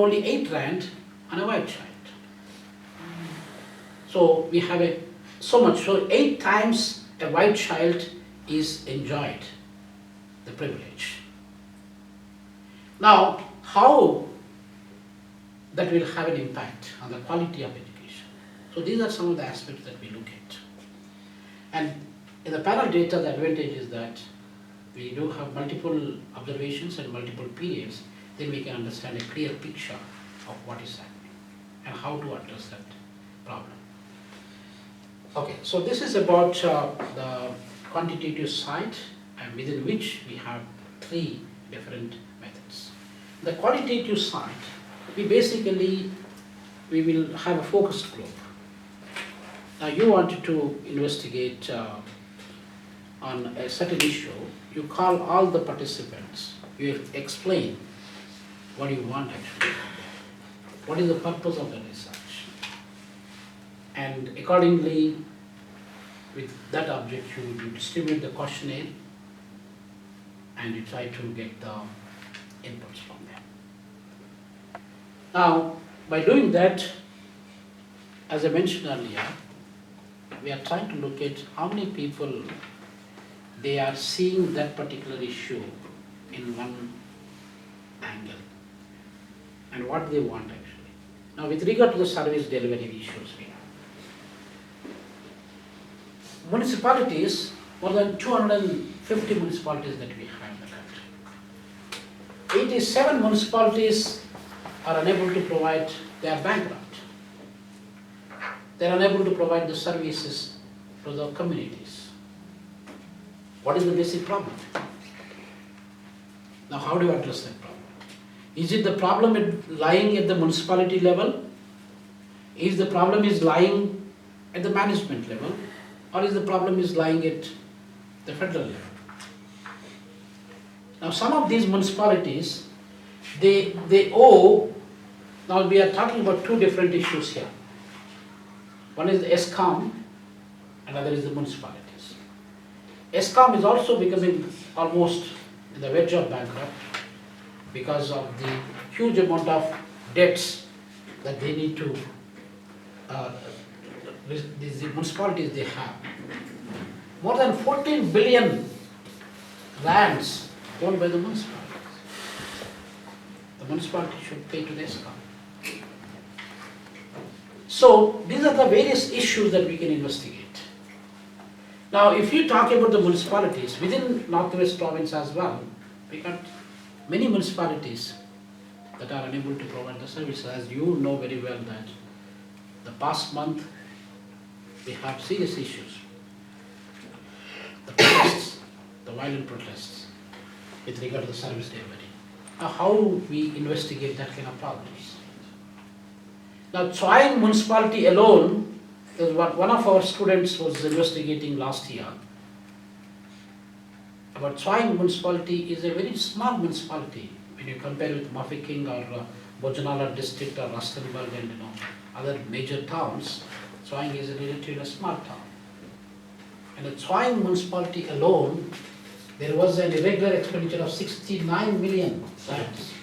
only 8 rand on a white child. So we have so much. So 8 times a white child is enjoyed the privilege. Now, how that will have an impact on the quality of education? So these are some of the aspects that we look at. And in the panel data, the advantage is that we do have multiple observations and multiple periods, then we can understand a clear picture of what is happening and how to address that problem. Okay, so this is about the quantitative side, and within which we have 3 different methods. The qualitative side, we will have a focus group. Now you wanted to investigate on a certain issue, you call all the participants, you explain what you want actually, what is the purpose of the research, and accordingly with that objective you distribute the questionnaire and you try to get the inputs from them. Now by doing that, as I mentioned earlier, we are trying to look at how many people they are seeing that particular issue in one angle and what they want actually. Now with regard to the service delivery issues here, municipalities, more than 250 municipalities that we have in the country. 87 municipalities are unable to provide, they are bankrupt. They are unable to provide the services to the communities. What is the basic problem? Now how do you address that problem? Is it the problem lying at the municipality level? Is the problem lying at the management level? Or is the problem lying at the federal level? Now some of these municipalities, they owe, now we are talking about 2 different issues here. One is the ESCOM, another is the municipalities. ESCOM is also becoming almost in the verge of bankrupt because of the huge amount of debts that they need to, these municipalities they have. More than 14 billion rands owned by the municipalities. The municipality should pay to the ESCOM. So these are the various issues that we can investigate. Now if you talk about the municipalities within Northwest Province as well, we got many municipalities that are unable to provide the services. As you know very well that the past month we have serious issues. The protests, the violent protests with regard to the service delivery. Now how we investigate that kind of problems? Now Choing municipality alone, is what one of our students was investigating last year. But Choing municipality is a very small municipality when you compare with Mafeking or Bojanala district or Rustenburg and other major towns. Choing is relatively a small town. And the Choing municipality alone, there was an irregular expenditure of 69 million rands.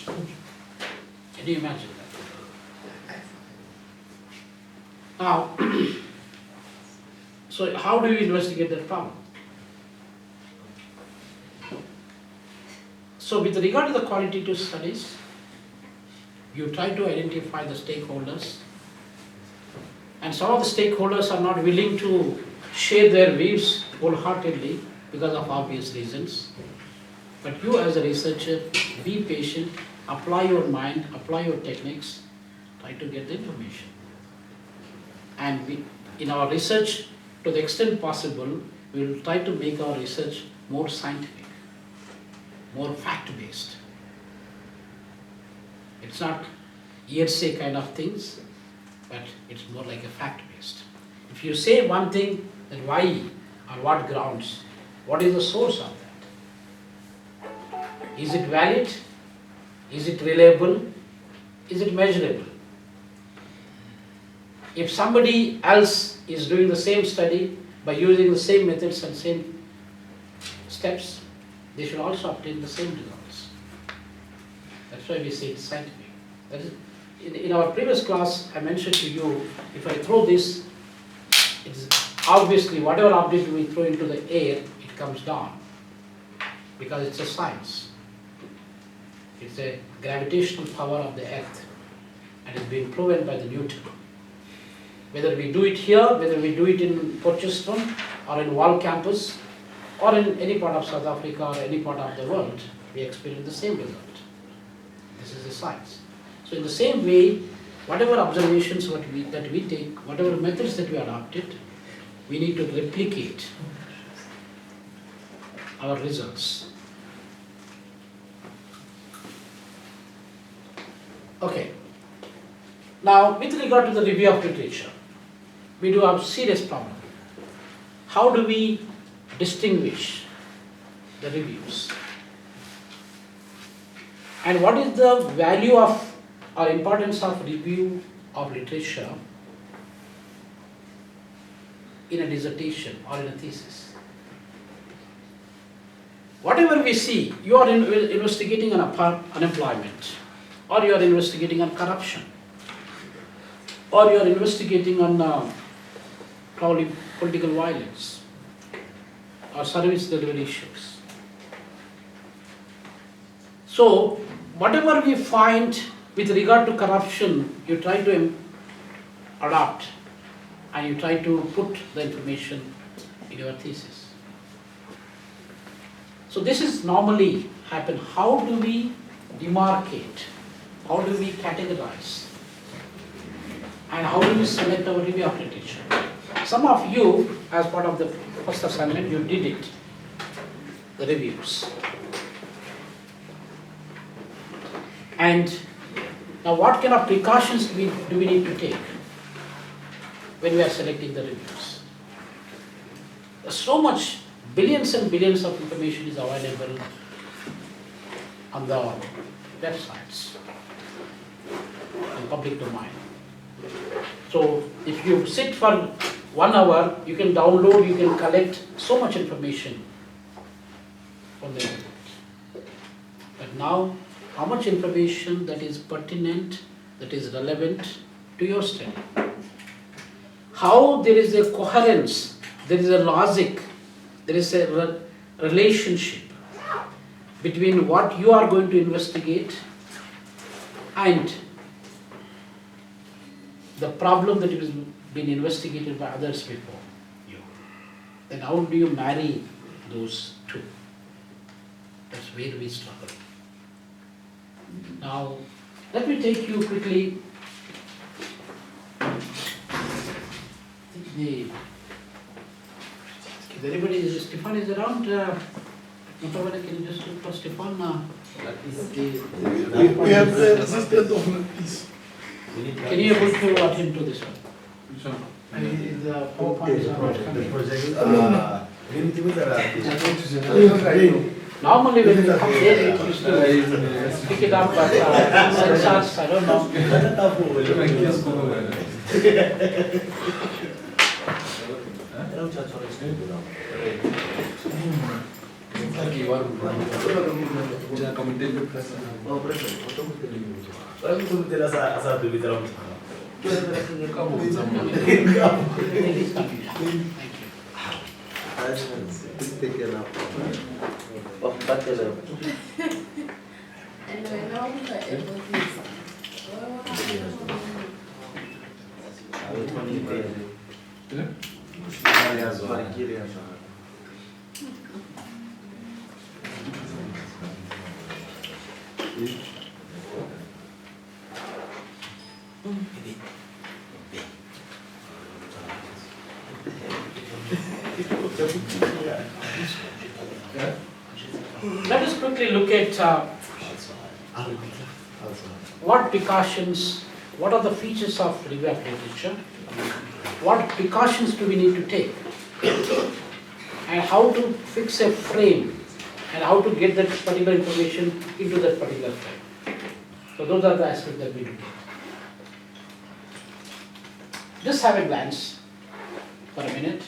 Can you imagine that? Now, so how do you investigate that problem? So with regard to the qualitative studies, you try to identify the stakeholders, and some of the stakeholders are not willing to share their views wholeheartedly because of obvious reasons. But you as a researcher, be patient, apply your mind, apply your techniques, try to get the information. And we, in our research, to the extent possible, we will try to make our research more scientific, more fact-based. It's not hearsay kind of things, but it's more like a fact-based. If you say one thing, then why, on what grounds, what is the source of that? Is it valid? Is it reliable? Is it measurable? If somebody else is doing the same study by using the same methods and same they should also obtain the same results. That's why we say it's scientific. That is, in our previous class, I mentioned to you, if I throw this, it's obviously whatever object we throw into the air, it comes down, because it's a science. It's a gravitational power of the earth, and it's been proven by the Newton. Whether we do it here, whether we do it in Portchester, or in Wall campus, or in any part of South Africa, or any part of the world, we experience the same result. This is the science. So in the same way, whatever observations that we take, whatever methods that we adopted, we need to replicate our results. Okay. Now, with regard to the review of literature, we do have a serious problem. How do we distinguish the reviews? And what is the value of or importance of review of literature in a dissertation or in a thesis? Whatever we see, you are investigating on unemployment, or you are investigating on corruption, or you are investigating on probably political violence or service delivery issues. So, whatever we find with regard to corruption, you try to adopt and you try to put the information in your thesis. So this is normally happen. How do we demarcate? How do we categorize? And how do we select our review of literature? Some of you, as part of the first assignment, you did it, the reviews. And now what kind of precautions do we need to take when we are selecting the reviews? There's so much, billions and billions of information is available on the websites, in public domain. So if you sit for 1 hour, you can download, you can collect so much information from the internet. But now, how much information that is pertinent, that is relevant to your study? How there is a coherence, there is a logic, there is a relationship between what you are going to investigate and the problem that has been investigated by others before you. Then how do you marry those two? That's where we struggle. Now, let me take you quickly. If anybody, Stefan is around, Mutawala, can you just look for Stefan? We have the assistant of peace. Can you able to attend to this one? Which one? The PowerPoint is not coming. Normally when we come there, we used to pick it up, but sensors, I don't know. Let us quickly look at what precautions, what are the features of review of literature, what precautions do we need to take, and how to fix a frame, and how to get that particular information into that particular frame. So those are the aspects that we look at. Just have a glance for a minute.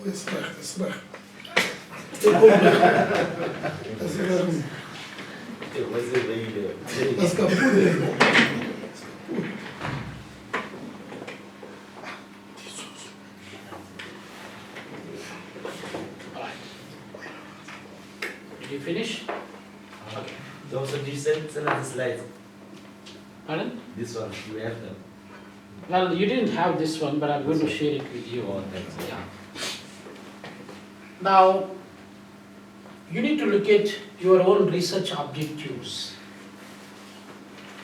Dat is recht, dat is recht. Dat is recht. Dat is kapot. Alright. Did you finish? Okay. Also, you sent another slide. Pardon? This one, you have them. Well, you didn't have this one, but I'm going to share it with you. Oh, thanks. Yeah. Now, you need to look at your own research objectives,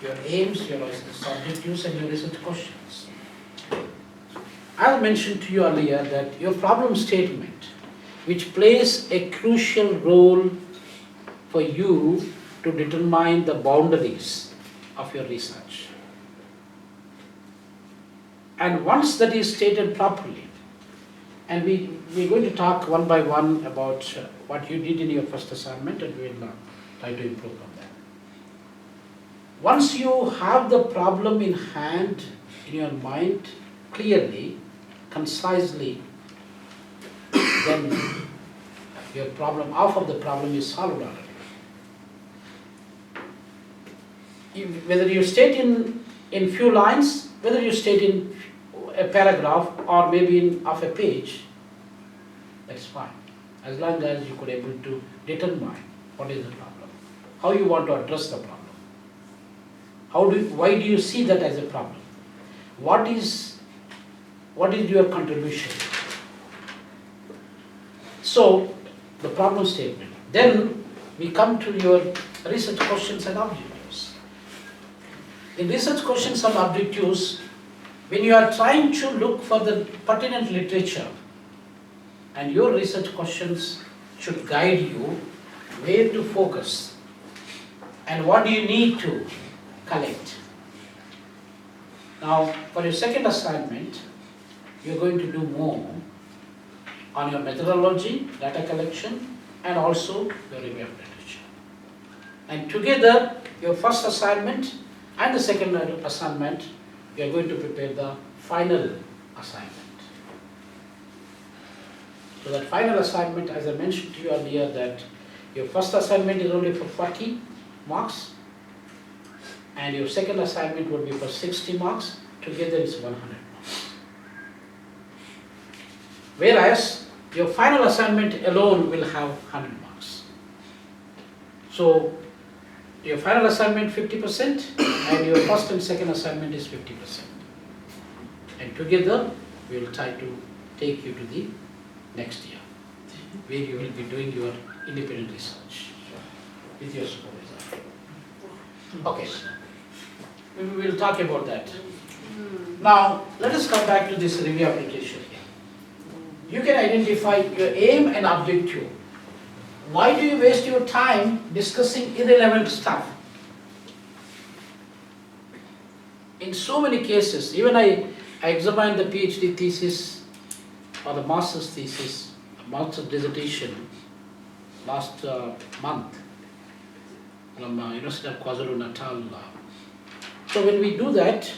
your aims, your research objectives, and your research questions. I mentioned to you earlier that your problem statement, which plays a crucial role for you to determine the boundaries of your research. And once that is stated properly, and we're going to talk one by one about what you did in your first assignment, and we'll try to improve on that. Once you have the problem in hand, in your mind, clearly, concisely, then your problem, half of the problem is solved already. Whether you state in few lines, whether you state in a paragraph or maybe in half a page, that's fine. As long as you could able to determine what is the problem, how you want to address the problem, why do you see that as a problem, what is your contribution. So the problem statement. Then we come to your research questions and objectives. In research questions and objectives, when you are trying to look for the pertinent literature, and your research questions should guide you where to focus and what do you need to collect. Now, for your second assignment, you're going to do more on your methodology, data collection, and also your review of literature. And together, your first assignment and the second assignment, you are going to prepare the final assignment. So that final assignment, as I mentioned to you earlier, that your first assignment is only for 40 marks, and your second assignment would be for 60 marks, together it's 100 marks. Whereas, your final assignment alone will have 100 marks. So, your final assignment 50%, and your first and second assignment is 50%. And together, we will try to take you to the next year, where you will be doing your independent research with your supervisor. Okay, we will talk about that. Now, let us come back to this review of literature here. You can identify your aim and objective. Why do you waste your time discussing irrelevant stuff? In so many cases, even I examined the PhD thesis or the master's thesis, master's dissertation last month from University of KwaZulu-Natal. So when we do that,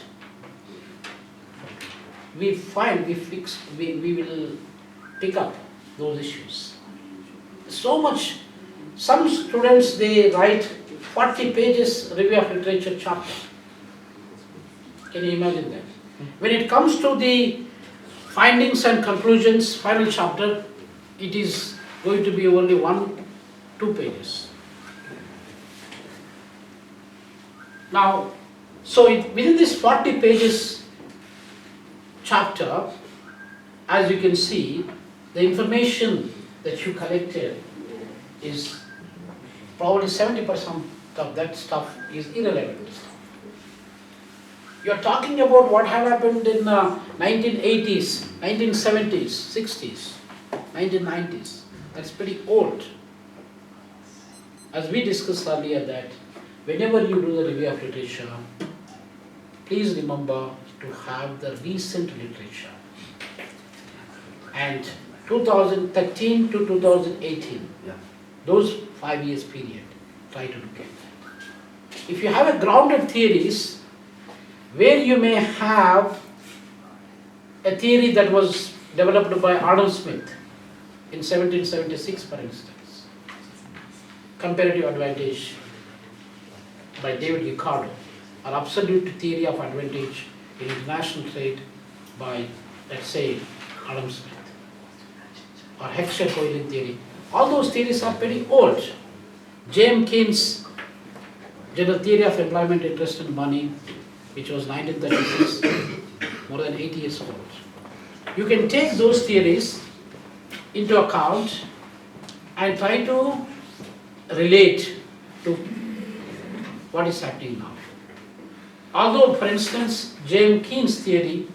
we will pick up those issues. So much, some students they write 40 pages review of literature chapter. Can you imagine that? When it comes to the findings and conclusions, final chapter, it is going to be only 1-2 pages. Now, so within this 40 pages chapter, as you can see, the information that you collected is probably 70% of that stuff is irrelevant. You are talking about what had happened in 1980s, 1970s, 60s, 1990s. That's pretty old. As we discussed earlier that whenever you do the review of literature, please remember to have the recent literature. And 2013 to 2018, those 5 years period, try to look at that. If you have a grounded theories, where you may have a theory that was developed by Adam Smith, in 1776, for instance. Comparative advantage by David Ricardo, or absolute theory of advantage in international trade by, let's say, Adam Smith, or Heckscher-Koelin theory. All those theories are pretty old. James Keynes' general theory of employment, interest and money, which was 1936, more than 80 years old. You can take those theories into account and try to relate to what is happening now. Although, for instance, James Keynes' theory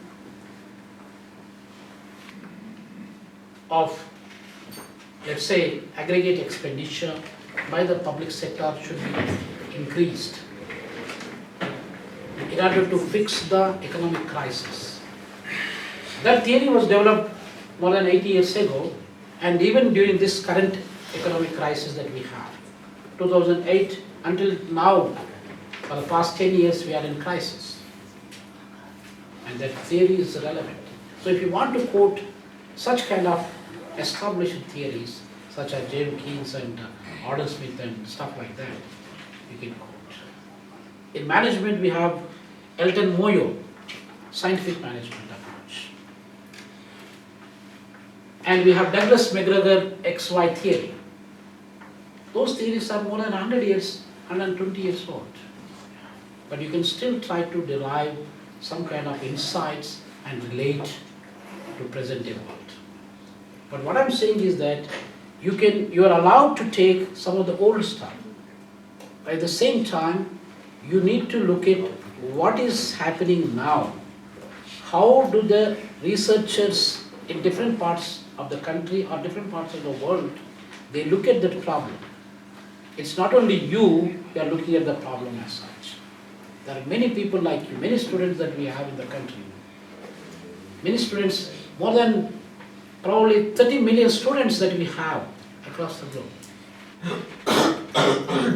of, let's say, aggregate expenditure by the public sector should be increased in order to fix the economic crisis. That theory was developed more than 80 years ago, and even during this current economic crisis that we have, 2008 until now, for the past 10 years we are in crisis. And that theory is relevant. So if you want to quote such kind of established theories, such as James Keynes and Adam Smith and stuff like that, you can quote. In management we have Elton Moyo, scientific management approach. And we have Douglas McGregor XY theory. Those theories are more than 100 years, 120 years old. But you can still try to derive some kind of insights and relate to present day world. But what I'm saying is that you are allowed to take some of the old stuff. At the same time, you need to look at what is happening now. How do the researchers in different parts of the country or different parts of the world, they look at that problem. It's not only you are looking at the problem as such. There are many people like you, many students that we have in the country. Many students, more than probably 30 million students that we have across the globe.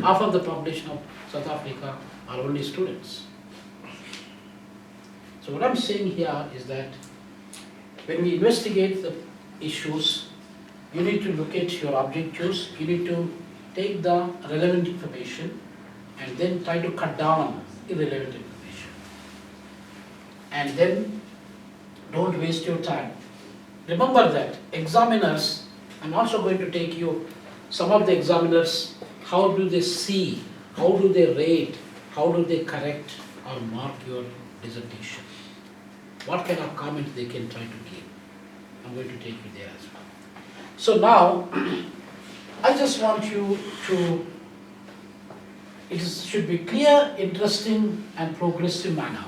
Half of the population of South Africa are only students. So what I'm saying here is that when we investigate the issues, you need to look at your objectives, you need to take the relevant information and then try to cut down irrelevant information. And then don't waste your time. Remember that examiners, I'm also going to take you, some of the examiners, how do they see, how do they rate, how do they correct or mark your dissertation? What kind of comments they can try to give? I'm going to take you there as well. So now, I just want you to, should be clear, interesting and progressive manner.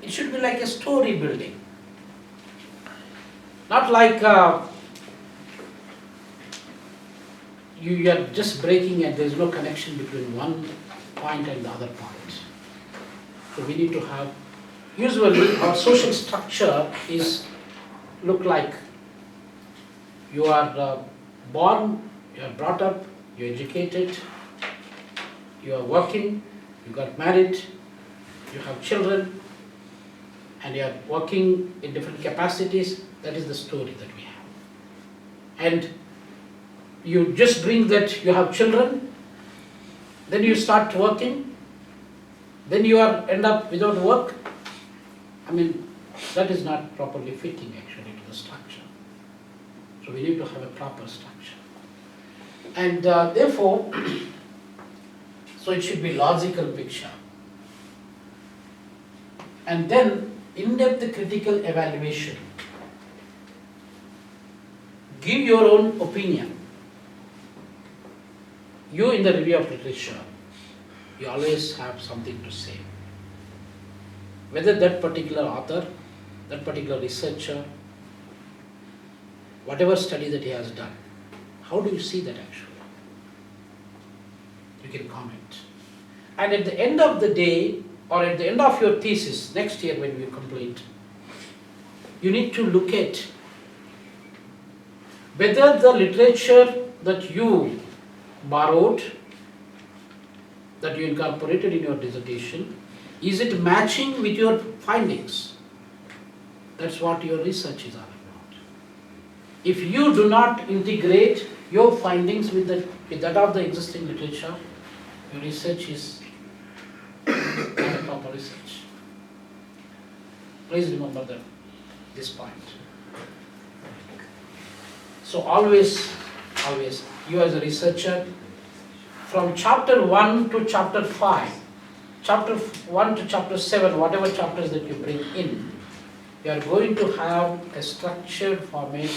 It should be like a story building. Not like you are just breaking and there is no connection between one point and the other point. So we need to have, usually our social structure is look like you are born, you are brought up, you are educated, you are working, you got married, you have children, and you are working in different capacities. That is the story that we have. And you just bring that you have children, then you start working, then you end up without work. I mean, that is not properly fitting actually to the structure. So we need to have a proper structure. And therefore, so it should be logical picture. And then in-depth critical evaluation. Give your own opinion. You in the review of literature, you always have something to say. Whether that particular author, that particular researcher, whatever study that he has done, how do you see that actually? You can comment. And at the end of the day, or at the end of your thesis, next year when you complete, you need to look at whether the literature that you borrowed, that you incorporated in your dissertation, is it matching with your findings? That's what your research is all about. if you do not integrate your findings with that of the existing literature, your research is not a proper research. Please remember this point. So always, you as a researcher, from chapter 1 to chapter 5, chapter 1 to chapter 7, whatever chapters that you bring in, you are going to have a structured format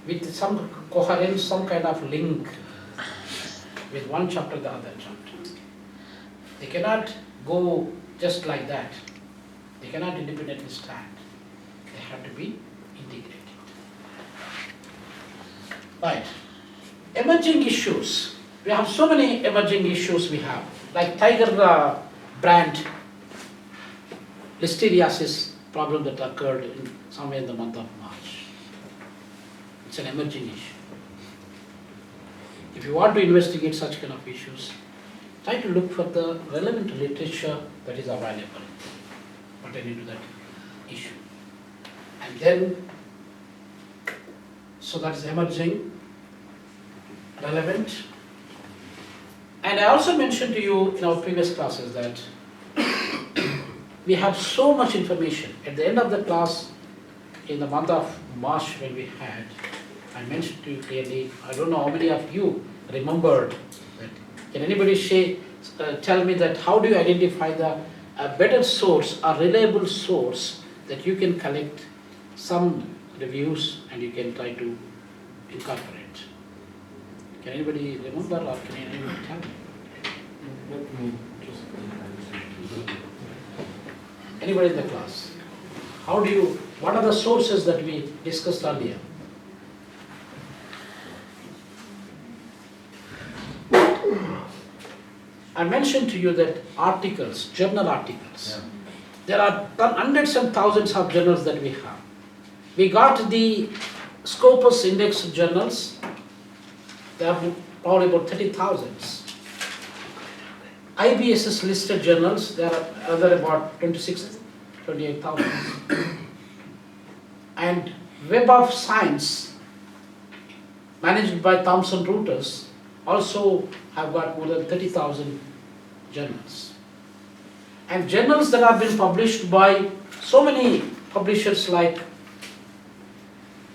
with some coherence, some kind of link with one chapter to the other chapter. They cannot go just like that. They cannot independently stand. They have to be integrated. Right. Emerging issues. We have so many emerging issues we have. Like tiger brand listeriasis problem that occurred somewhere in the month of March. It's an emerging issue. If you want to investigate such kind of issues, try to look for the relevant literature that is available pertaining to that issue. And then, so that is emerging, relevant. And I also mentioned to you in our previous classes that we have so much information. At the end of the class, in the month of March when we had, I mentioned to you clearly, I don't know how many of you remembered that. Can anybody tell me that how do you identify the better source, a reliable source that you can collect some reviews and you can try to incorporate? Can anybody remember or can anybody tell me? Let me just. Anybody in the class? What are the sources that we discussed earlier? I mentioned to you that articles, journal articles, there are hundreds and thousands of journals that we have. We got the Scopus Index journals, there are probably about 30,000. IBS's listed journals, there are other about 28,000. And Web of Science, managed by Thomson Reuters, also have got more than 30,000 journals. And journals that have been published by so many publishers, like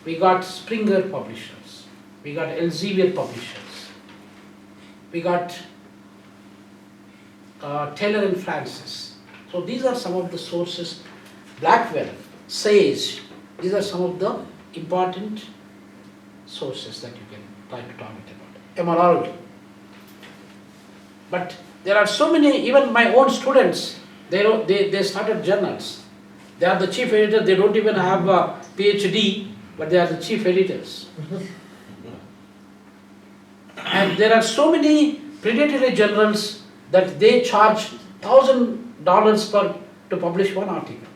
we got Springer publishers, we got Elsevier publishers, we got Taylor and Francis. So these are some of the sources. Blackwell, Sage, these are some of the important sources that you can try to target about. Emerald. But there are so many, even my own students, they started journals. They are the chief editor, they don't even have a PhD, but they are the chief editors. And there are so many predatory journals that they charge $1,000 to publish one article.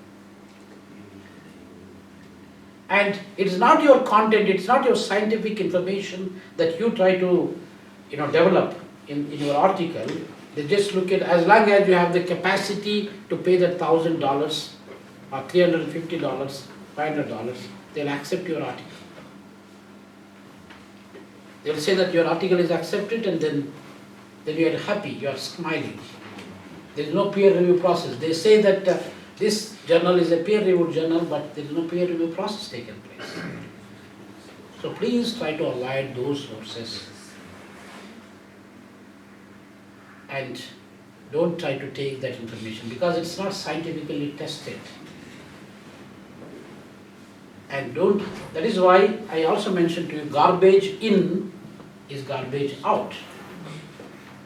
And it is not your content, it's not your scientific information that you try to develop in your article. They just look at, as long as you have the capacity to pay that $1,000 or $350, $500, they'll accept your article. They'll say that your article is accepted, and then you are happy, you are smiling. There is no peer review process. They say that this journal is a peer reviewed journal, but there is no peer review process taken place. So please try to avoid those sources and don't try to take that information because it's not scientifically tested. And that is why I also mentioned to you, garbage in is garbage out.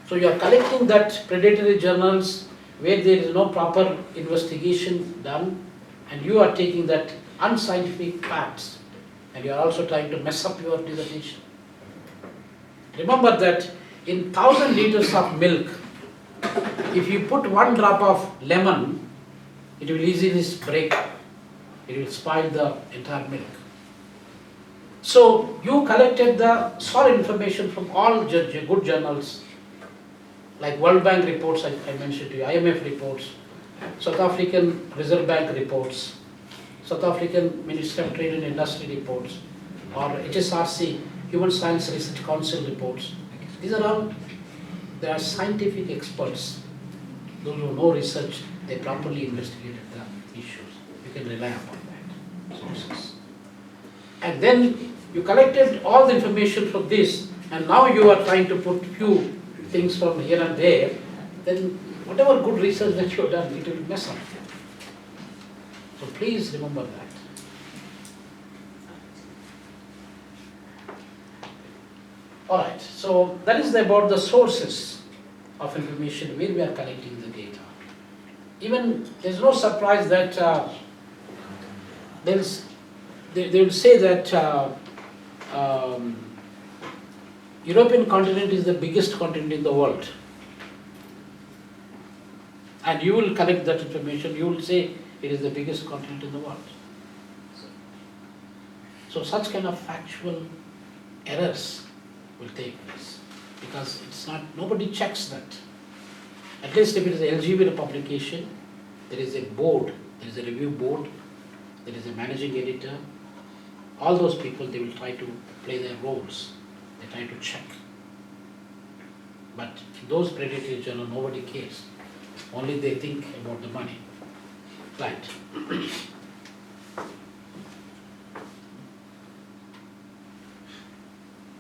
So you are collecting that predatory journals where there is no proper investigation done, and you are taking that unscientific facts and you are also trying to mess up your dissertation. Remember that in 1,000 liters of milk, if you put 1 drop of lemon, it will easily break. It will spoil the entire milk. So you collected the solid information from all good journals, like World Bank reports I mentioned to you, IMF reports, South African Reserve Bank reports, South African Ministry of Trade and Industry reports, or HSRC, Human Science Research Council reports. These are all, they are scientific experts. Those who know research, they properly investigated the issues. You can rely upon that sources. And then you collected all the information from this, and now you are trying to put few things from here and there, then whatever good research that you have done, it will mess up. So please remember that. Alright, so that is about the sources of information where we are collecting the data. Even there is no surprise that they will say that European continent is the biggest continent in the world. And you will collect that information, you will say it is the biggest continent in the world. So such kind of factual errors will take place because it's not, nobody checks that. At least if it is an LGBT publication, there is a board, there is a review board, there is a managing editor. All those people, they will try to play their roles. They try to check. But in those predatory journals, nobody cares. Only they think about the money. Right.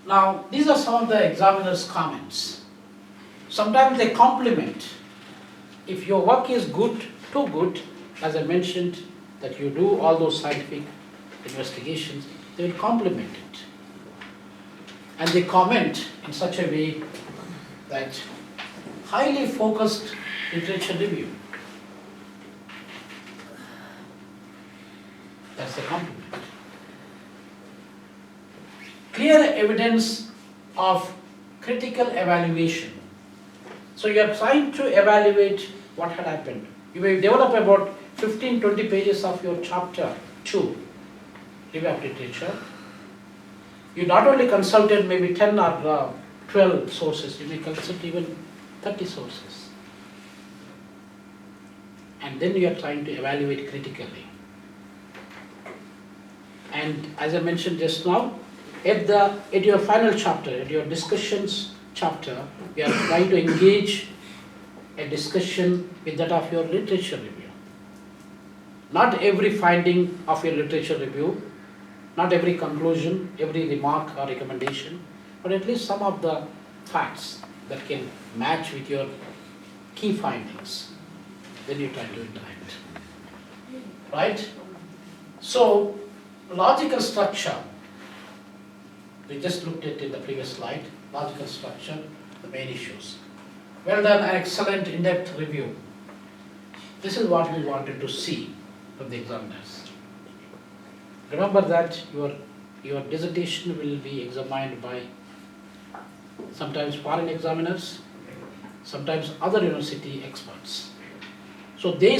Now, these are some of the examiner's comments. Sometimes they compliment. If your work is good, too good, as I mentioned, that you do all those scientific investigations, they will compliment it. And they comment in such a way that highly focused literature review. That's the compliment. Clear evidence of critical evaluation. So you are trying to evaluate what had happened. You may develop about 15-20 pages of your chapter 2 review of literature. You not only consulted maybe 10 or 12 sources, you may consult even 30 sources. And then you are trying to evaluate critically. And as I mentioned just now, at your final chapter, at your discussions chapter, you are trying to engage a discussion with that of your literature review. Not every finding of your literature review, not every conclusion, every remark or recommendation, but at least some of the facts that can match with your key findings. Then you try to interact. Right? So, logical structure. We just looked at it in the previous slide. Logical structure, the main issues. Well done, an excellent in-depth review. This is what we wanted to see from the examiners. Remember that your dissertation will be examined by sometimes foreign examiners, sometimes other university experts. So they